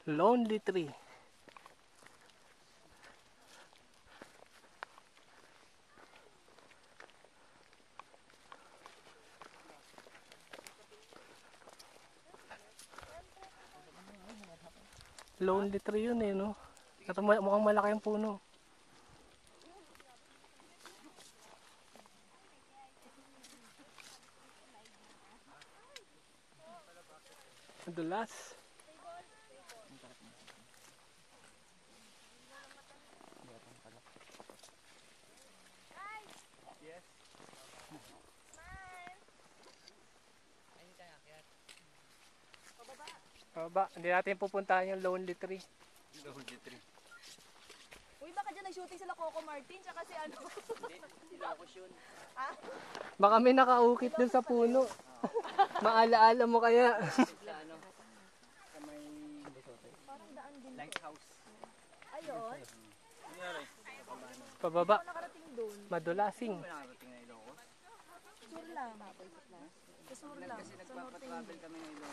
Lonely Tree. Lonely Tree yun eh, no? Ito mukhang malaki ang puno. Madulas. Baba, hindi natin pupuntahan yung Lonely Tree. Lonely Tree. Uy, baka dyan nag-shooting sila Coco Martin, tsaka si ano? Hindi, Ilocos yun. Ah? Baka may nakaukit dun sa puno. Maalaala mo kaya. Sa ano? Sa may Parang daan din. lighthouse. Ayun. Nangyari? Pababa. Ako nakarating doon. Madulasing. May nakarating na Ilocos. Sur lang. Sa sur lang. Kasi Sa norte nagpapatravel kami ng Ilocos.